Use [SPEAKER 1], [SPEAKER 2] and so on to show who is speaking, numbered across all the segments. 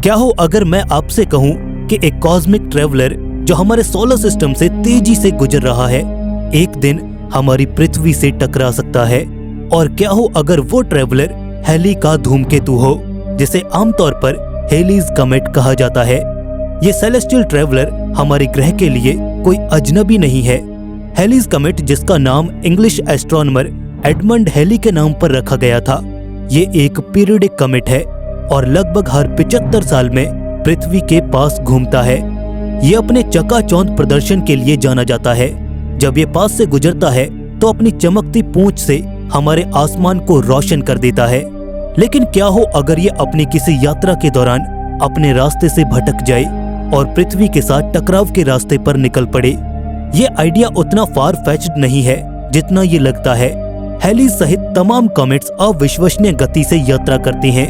[SPEAKER 1] क्या हो अगर मैं आपसे कहूं कि एक कॉस्मिक ट्रेवलर जो हमारे सोलर सिस्टम से तेजी से गुजर रहा है, एक दिन हमारी पृथ्वी से टकरा सकता है। और क्या हो अगर वो ट्रेवलर हेली का धूमकेतु हो, जिसे आमतौर पर हेलीज कमेट कहा जाता है। ये सेलेस्टियल ट्रेवलर हमारे ग्रह के लिए कोई अजनबी नहीं है। हेलीज कमेट, जिसका नाम इंग्लिश एस्ट्रोनॉमर एडमंड हेली के नाम पर रखा गया था, ये एक पीरियडिक कमेट है और लगभग हर 75 साल में पृथ्वी के पास घूमता है। ये अपने चकाचौंध प्रदर्शन के लिए जाना जाता है। जब ये पास से गुजरता है तो अपनी चमकती पूंछ से हमारे आसमान को रोशन कर देता है। लेकिन क्या हो अगर ये अपनी किसी यात्रा के दौरान अपने रास्ते से भटक जाए और पृथ्वी के साथ टकराव के रास्ते पर निकल पड़े। ये आइडिया उतना फार फेच्ड नहीं है जितना ये लगता है। हेली सहित तमाम कॉमेट्स अविश्वसनीय गति से यात्रा करते हैं,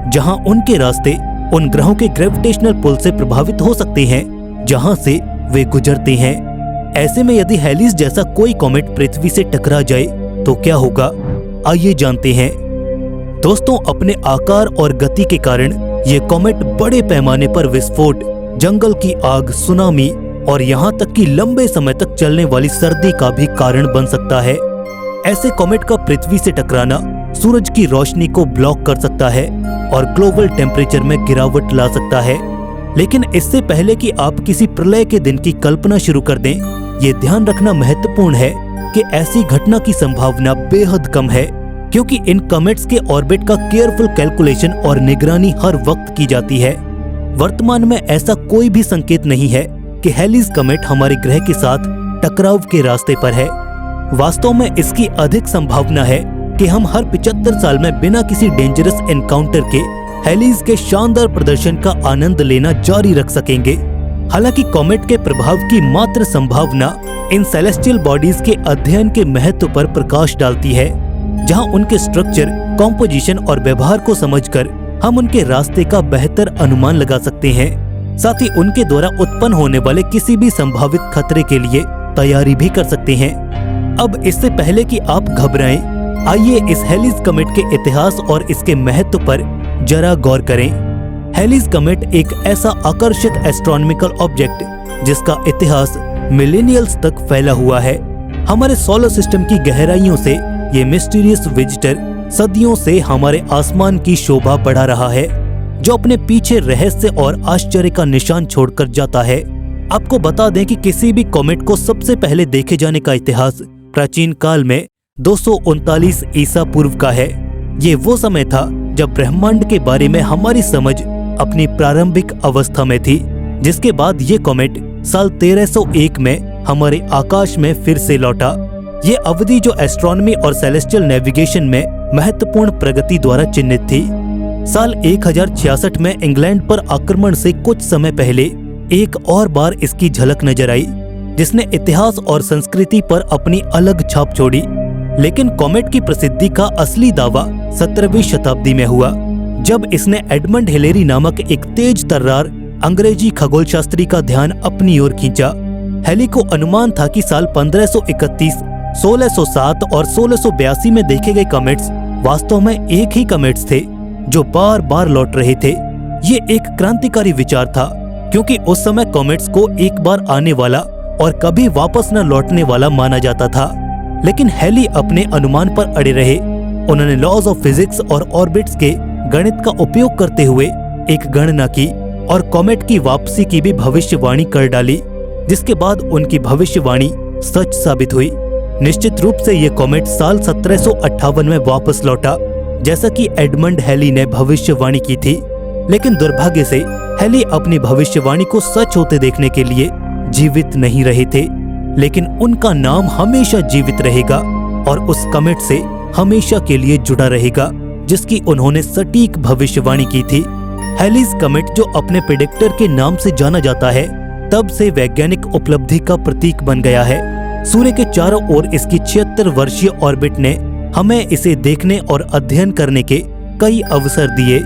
[SPEAKER 1] जहां उनके रास्ते उन ग्रहों के ग्रेविटेशनल पुल से प्रभावित हो सकते हैं जहां से वे गुजरते हैं। ऐसे में यदि हेलीज जैसा कोई कॉमेट पृथ्वी से टकरा जाए तो क्या होगा, आइए जानते हैं। दोस्तों, अपने आकार और गति के कारण ये कॉमेट बड़े पैमाने पर विस्फोट, जंगल की आग, सुनामी और यहाँ तक कि लंबे समय तक चलने वाली सर्दी का भी कारण बन सकता है। ऐसे कॉमेट का पृथ्वी से टकराना सूरज की रोशनी को ब्लॉक कर सकता है और ग्लोबल टेम्परेचर में गिरावट ला सकता है। लेकिन इससे पहले कि आप किसी प्रलय के दिन की कल्पना शुरू कर दें, ये ध्यान रखना महत्वपूर्ण है कि ऐसी घटना की संभावना बेहद कम है, क्योंकि इन कॉमेट्स के ऑर्बिट का केयरफुल कैलकुलेशन और निगरानी हर वक्त की जाती है। वर्तमान में ऐसा कोई भी संकेत नहीं है कि हेलीज कॉमेट हमारे ग्रह के साथ टकराव के रास्ते पर है। वास्तव में इसकी अधिक संभावना है कि हम हर 75 साल में बिना किसी डेंजरस एनकाउंटर के हेलीज के शानदार प्रदर्शन का आनंद लेना जारी रख सकेंगे। हालांकि कॉमेट के प्रभाव की मात्र संभावना इन सेलेस्टियल बॉडीज के अध्ययन के महत्व पर प्रकाश डालती है, जहां उनके स्ट्रक्चर, कॉम्पोजिशन और व्यवहार को समझकर हम उनके रास्ते का बेहतर अनुमान लगा सकते हैं। साथ ही उनके द्वारा उत्पन्न होने वाले किसी भी संभावित खतरे के लिए तैयारी भी कर सकते हैं। अब इससे पहले कि आप घबराएं, आइए इस हेलीज कॉमेट के इतिहास और इसके महत्व पर जरा गौर करें। हेलीज कॉमेट एक ऐसा आकर्षक एस्ट्रोनॉमिकल ऑब्जेक्ट जिसका इतिहास मिलेनियल्स तक फैला हुआ है। हमारे सोलर सिस्टम की गहराइयों से ये मिस्टीरियस विजिटर सदियों से हमारे आसमान की शोभा बढ़ा रहा है, जो अपने पीछे रहस्य और आश्चर्य का निशान छोड़कर जाता है। आपको बता दें कि किसी भी कॉमेट को सबसे पहले देखे जाने का इतिहास प्राचीन काल में 239 ईसा पूर्व का है। ये वो समय था जब ब्रह्मांड के बारे में हमारी समझ अपनी प्रारंभिक अवस्था में थी, जिसके बाद ये कॉमेट साल 1301 में हमारे आकाश में फिर से लौटा। ये अवधि जो एस्ट्रोनॉमी और सेलेस्टियल नेविगेशन में महत्वपूर्ण प्रगति द्वारा चिन्हित थी। साल 1066 में इंग्लैंड पर आक्रमण से कुछ समय पहले एक और बार इसकी झलक नजर आई, जिसने इतिहास और संस्कृति पर अपनी अलग छाप छोड़ी। लेकिन कॉमेट की प्रसिद्धि का असली दावा 17वीं शताब्दी में हुआ, जब इसने एडमंड हिलेरी नामक एक तेज तर्रार अंग्रेजी खगोलशास्त्री का ध्यान अपनी ओर खींचा। हेली को अनुमान था कि साल 1531, 1607 और 1682 में देखे गए कॉमेट्स वास्तव में एक ही कॉमेट्स थे जो बार बार लौट रहे थे। ये एक क्रांतिकारी विचार था, क्योंकि उस समय कॉमेट्स को एक बार आने वाला और कभी वापस न लौटने वाला माना जाता था। लेकिन हेली अपने अनुमान पर अड़े रहे। उन्होंने लॉज ऑफ फिजिक्स और ऑर्बिट्स के गणित का उपयोग करते हुए एक गणना की और कॉमेट की वापसी की भी भविष्यवाणी कर डाली, जिसके बाद उनकी भविष्यवाणी सच साबित हुई। निश्चित रूप से ये कॉमेट साल 1758 में वापस लौटा, जैसा कि एडमंड हेली ने भविष्यवाणी की थी। लेकिन दुर्भाग्य से हेली अपनी भविष्यवाणी को सच होते देखने के लिए जीवित नहीं रहे थे। लेकिन उनका नाम हमेशा जीवित रहेगा और उस कॉमेट से हमेशा के लिए जुड़ा रहेगा, जिसकी उन्होंने सटीक भविष्यवाणी की थी। हेलीज कॉमेट, जो अपने प्रेडिक्टर के नाम से जाना जाता है, तब से वैज्ञानिक उपलब्धि का प्रतीक बन गया है। सूर्य के चारों ओर इसकी 76 वर्षीय ऑर्बिट ने हमें इसे देखने और अध्ययन करने के कई अवसर दिए,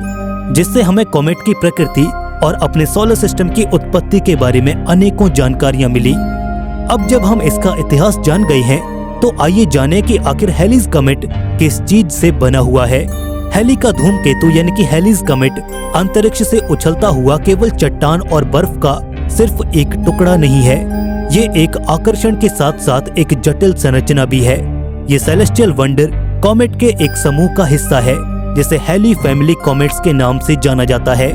[SPEAKER 1] जिससे हमें कॉमेट की प्रकृति और अपने सोलर सिस्टम की उत्पत्ति के बारे में अनेकों जानकारियां मिली। अब जब हम इसका इतिहास जान गए हैं, तो आइए जानें कि आखिर हेलीज कॉमेट किस चीज से बना हुआ है। हैली का धूमकेतु यानी कि हैलीज कमेट अंतरिक्ष से उछलता हुआ केवल चट्टान और बर्फ का सिर्फ एक टुकड़ा नहीं है, ये एक आकर्षण के साथ साथ एक जटिल संरचना भी है। ये सेलेस्टियल वंडर कॉमेट के एक समूह का हिस्सा है जिसे हैली फैमिली कॉमेट्स के नाम से जाना जाता है।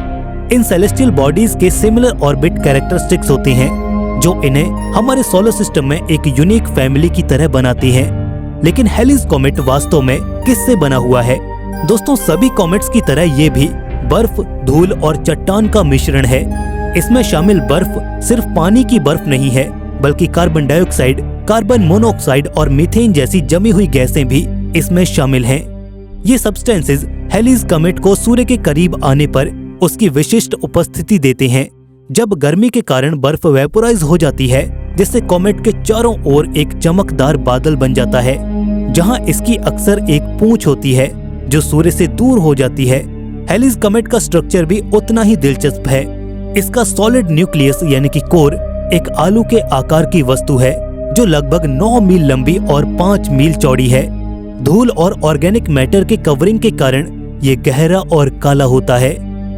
[SPEAKER 1] इन सेलेस्टियल बॉडीज के सिमिलर ऑर्बिट कैरेक्टरिस्टिक्स होते हैं जो इन्हें हमारे सोलर सिस्टम में एक यूनिक फैमिली की तरह बनाती हैं। लेकिन हैलीज कॉमेट वास्तव में किससे बना हुआ है? दोस्तों, सभी कॉमेट्स की तरह ये भी बर्फ, धूल और चट्टान का मिश्रण है। इसमें शामिल बर्फ सिर्फ पानी की बर्फ नहीं है, बल्कि कार्बन डाइऑक्साइड, कार्बन मोनोऑक्साइड और मीथेन जैसी जमी हुई गैसें भी इसमें शामिल हैं। ये सब्सटेंसेस हैलीज कमेट को सूर्य के करीब आने पर उसकी विशिष्ट उपस्थिति देते हैं। जब गर्मी के कारण बर्फ वेपोराइज हो जाती है, जिससे कॉमेट के चारों ओर एक चमकदार बादल बन जाता है, जहां इसकी अक्सर एक पूंछ होती है जो सूर्य से दूर हो जाती है। हैलीज कमेट का स्ट्रक्चर भी उतना ही दिलचस्प है। इसका सॉलिड न्यूक्लियस यानी कि कोर एक आलू के आकार की वस्तु है जो लगभग 9 मील लंबी और 5 मील चौड़ी है। धूल और ऑर्गेनिक मैटर के कवरिंग के कारण ये गहरा और काला होता है।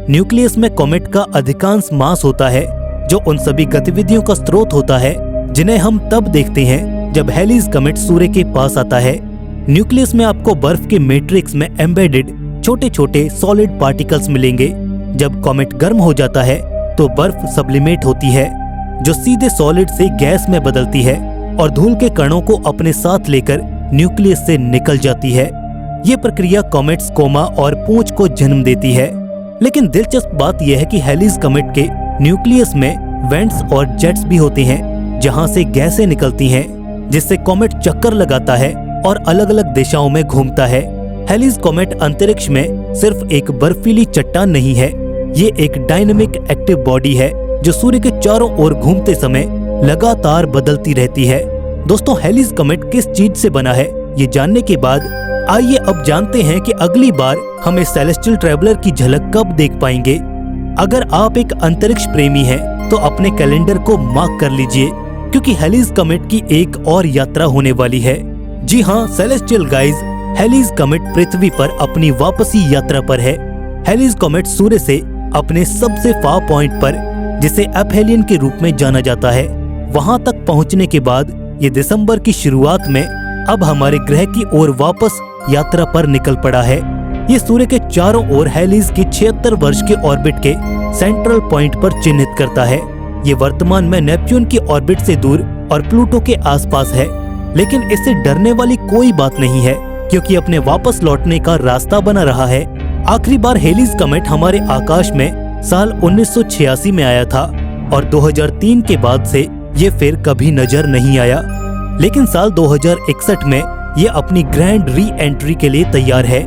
[SPEAKER 1] न्यूक्लियस में कॉमेट का अधिकांश मास होता है जो उन सभी गतिविधियों का स्रोत होता है जिन्हें हम तब देखते हैं जब हैलीज कमेट सूर्य के पास आता है। न्यूक्लियस में आपको बर्फ के मैट्रिक्स में एम्बेडेड छोटे छोटे सॉलिड पार्टिकल्स मिलेंगे। जब कॉमेट गर्म हो जाता है तो बर्फ सब्लिमेट होती है जो सीधे सॉलिड से गैस में बदलती है और धूल के कणों को अपने साथ लेकर न्यूक्लियस से निकल जाती है। ये प्रक्रिया कॉमेट्स, कोमा और पूंछ को जन्म देती है। लेकिन दिलचस्प बात यह है कि हैलीज कमेट के न्यूक्लियस में वेंट्स और जेट्स भी होते हैं जहां से गैसें निकलती हैं, जिससे कॉमेट चक्कर लगाता है और अलग अलग दिशाओं में घूमता है। हैलीज कॉमेट अंतरिक्ष में सिर्फ एक बर्फीली चट्टान नहीं है, ये एक डायनेमिक एक्टिव बॉडी है जो सूर्य के चारों ओर घूमते समय लगातार बदलती रहती है। दोस्तों, हैलीज कमेट किस चीज से बना है ये जानने के बाद आइए अब जानते हैं कि अगली बार हम इस सेलेस्टियल ट्रैवलर की झलक कब देख पाएंगे। अगर आप एक अंतरिक्ष प्रेमी हैं तो अपने कैलेंडर को मार्क कर लीजिए, क्योंकि हैलीज कमेट की एक और यात्रा होने वाली है। जी हाँ सेलेस्टियल गाइज, हैलीज कमेट पृथ्वी पर अपनी वापसी यात्रा पर है। हैलीज कमेट सूर्य से अपने सबसे फार पॉइंट पर, जिसे एपहेलियन के रूप में जाना जाता है, वहां तक पहुंचने के बाद ये दिसंबर की शुरुआत में अब हमारे ग्रह की ओर वापस यात्रा पर निकल पड़ा है। ये सूर्य के चारों ओर हैलीज की 76 वर्ष के ऑर्बिट के सेंट्रल पॉइंट पर चिन्हित करता है। ये वर्तमान में नेपच्यून की ऑर्बिट से दूर और प्लूटो के आसपास है, लेकिन इससे डरने वाली कोई बात नहीं है क्योंकि अपने वापस लौटने का रास्ता बना रहा है। आखिरी बार हैलीज कमेट हमारे आकाश में साल 1986 में आया था और 2003 के बाद से ये फिर कभी नजर नहीं आया। लेकिन साल 2061 में ये अपनी ग्रैंड री एंट्री के लिए तैयार है,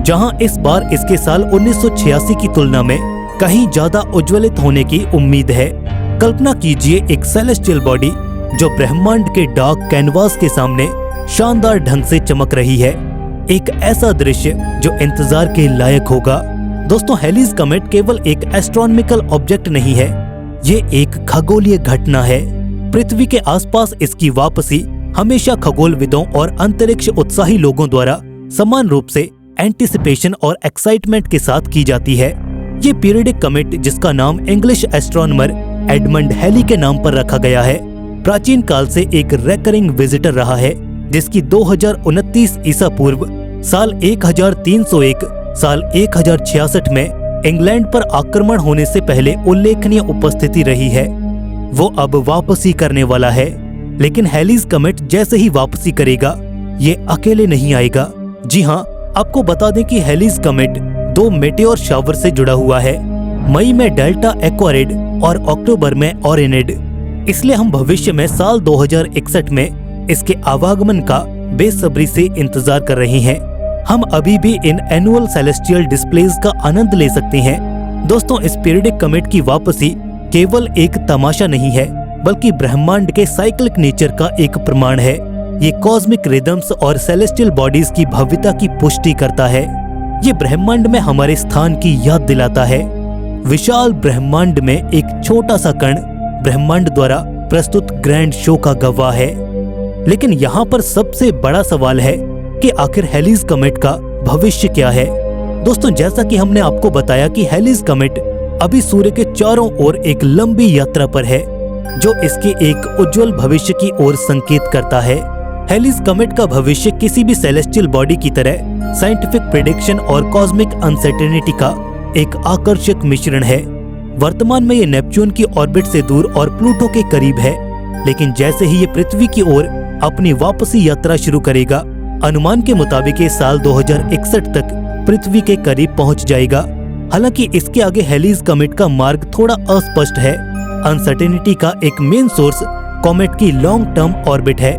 [SPEAKER 1] जहां इस बार इसके साल 1986 की तुलना में कहीं ज्यादा उज्ज्वलित होने की उम्मीद है। कल्पना कीजिए एक सेलेस्टियल बॉडी जो ब्रह्मांड के डार्क कैनवास के सामने शानदार ढंग से चमक रही है। एक ऐसा दृश्य जो इंतजार के लायक होगा। दोस्तों, हैलीज कमेट केवल एक एस्ट्रोनॉमिकल ऑब्जेक्ट नहीं है, ये एक खगोलीय घटना है। पृथ्वी के आसपास इसकी वापसी हमेशा खगोलविदों और अंतरिक्ष उत्साही लोगों द्वारा समान रूप से एंटिसिपेशन और एक्साइटमेंट के साथ की जाती है। ये पीरियडिक कमेट, जिसका नाम इंग्लिश एस्ट्रोनॉमर एडमंड हैली के नाम पर रखा गया है, प्राचीन काल से एक रेकरिंग विजिटर रहा है, जिसकी 2029 ईसा पूर्व साल 1301 साल 1066 में इंग्लैंड पर आक्रमण होने से पहले उल्लेखनीय उपस्थिति रही है। वो अब वापसी करने वाला है, लेकिन हैलीज कमेट जैसे ही वापसी करेगा ये अकेले नहीं आएगा। जी हाँ, आपको बता दें कि हैलीज कमेट 2 मेटेओर शावर से जुड़ा हुआ है, मई में डेल्टा एक्वारिड और अक्टूबर में ओरेनिड। इसलिए हम भविष्य में साल 2061 में इसके आवागमन का बेसब्री से इंतजार कर रहे हैं। हम अभी भी इन एनुअल सेलेस्टियल डिस्प्लेज का आनंद ले सकते हैं। दोस्तों, इस पीरियडिक कमेट की वापसी केवल एक तमाशा नहीं है, बल्कि ब्रह्मांड के साइक्लिक नेचर का एक प्रमाण है। ये कॉस्मिक रिदम्स और सेलेस्टियल बॉडीज की भव्यता की पुष्टि करता है। ये ब्रह्मांड में हमारे स्थान की याद दिलाता है। विशाल ब्रह्मांड में एक छोटा सा कण ब्रह्मांड द्वारा प्रस्तुत ग्रैंड शो का गवाह है। लेकिन यहाँ पर सबसे बड़ा सवाल है कि आखिर हैलीज कमेट का भविष्य क्या है। दोस्तों, जैसा कि हमने आपको बताया कि हेलीज कॉमेट अभी सूर्य के चारों ओर एक लंबी यात्रा पर है, जो इसके एक उज्जवल भविष्य की ओर संकेत करता है। हेलीज कॉमेट का भविष्य किसी भी सेलेस्टियल बॉडी की तरह साइंटिफिक प्रेडिक्शन और कॉस्मिक अनसर्टेनिटी का एक आकर्षक मिश्रण है। वर्तमान में ये नेपच्यून की ऑर्बिट से दूर और प्लूटो के करीब है, लेकिन जैसे ही ये पृथ्वी की ओर अपनी वापसी यात्रा शुरू करेगा, अनुमान के मुताबिक ये साल 2061 तक पृथ्वी के करीब पहुंच जाएगा। हालांकि इसके आगे हेलीज कॉमेट का मार्ग थोड़ा अस्पष्ट है। अनसर्टेनिटी का एक मेन सोर्स कॉमेट की लॉन्ग टर्म ऑर्बिट है।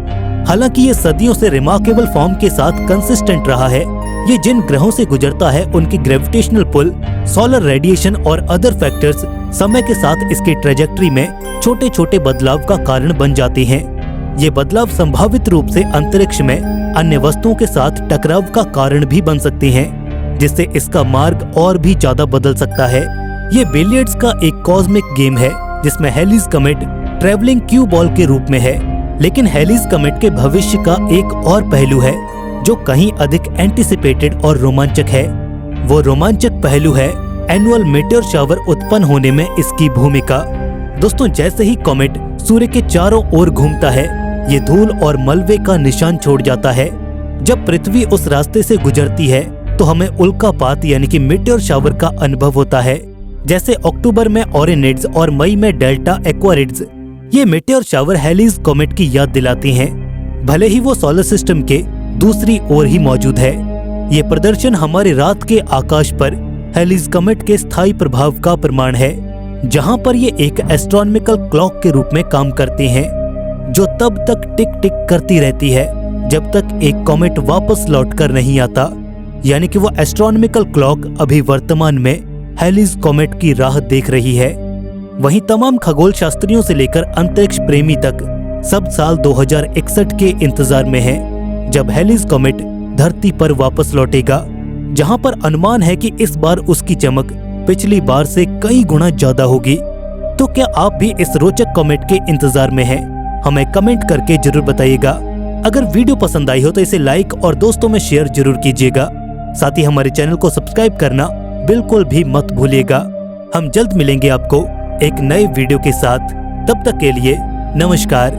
[SPEAKER 1] हालांकि ये सदियों से रिमार्केबल फॉर्म के साथ कंसिस्टेंट रहा है। ये जिन ग्रहों से गुजरता है उनकी ग्रेविटेशनल पुल, सोलर रेडिएशन और अदर फैक्टर्स समय के साथ इसकी ट्रेजेक्ट्री में छोटे छोटे बदलाव का कारण बन जाते हैं। ये बदलाव संभावित रूप से अंतरिक्ष में अन्य वस्तुओं के साथ टकराव का कारण भी बन सकते हैं, जिससे इसका मार्ग और भी ज्यादा बदल सकता है। ये बिलियर्ड्स का एक कॉस्मिक गेम है, जिसमें हेलीज कॉमेट ट्रेवलिंग क्यू बॉल के रूप में है। लेकिन हेलीज कॉमेट के भविष्य का एक और पहलू है, जो कहीं अधिक एंटिसिपेटेड और रोमांचक है। वो रोमांचक पहलू है एनुअल मेटेओर शावर उत्पन्न होने में इसकी भूमिका। दोस्तों, जैसे ही कॉमेट सूर्य के चारों ओर घूमता है, ये धूल और मलबे का निशान छोड़ जाता है। जब पृथ्वी उस रास्ते से गुजरती है तो हमें उल्कापात यानी कि मेटेओर शावर का अनुभव होता है। जैसे अक्टूबर में ओरेनिड्स और मई में डेल्टा एक्वारिड्स, ये मेटेओर शावर हेलीज कॉमेट की याद दिलाती हैं, भले ही वो सोलर सिस्टम के दूसरी ओर ही मौजूद है। ये प्रदर्शन हमारे रात के आकाश पर हेलीज कॉमेट के स्थायी प्रभाव का प्रमाण है, जहां पर ये एक एस्ट्रोनॉमिकल क्लॉक के रूप में काम करते हैं, जो तब तक टिक टिक करती रहती है जब तक एक कॉमेट वापस लौट कर नहीं आता। यानी कि वो एस्ट्रोनॉमिकल क्लॉक अभी वर्तमान में हेलीज कॉमेट की राह देख रही है। वहीं तमाम खगोल शास्त्रियों से लेकर अंतरिक्ष प्रेमी तक सब साल 2061 के इंतजार में हैं, जब हेलीज कॉमेट धरती पर वापस लौटेगा, जहां पर अनुमान है कि इस बार उसकी चमक पिछली बार से कई गुना ज्यादा होगी। तो क्या आप भी इस रोचक कॉमेट के इंतजार में हैं? हमें कमेंट करके जरूर बताइएगा। अगर वीडियो पसंद आई हो तो इसे लाइक और दोस्तों में शेयर जरूर कीजिएगा। साथ ही हमारे चैनल को सब्सक्राइब करना बिल्कुल भी मत भूलिएगा। हम जल्द मिलेंगे आपको एक नए वीडियो के साथ। तब तक के लिए नमस्कार।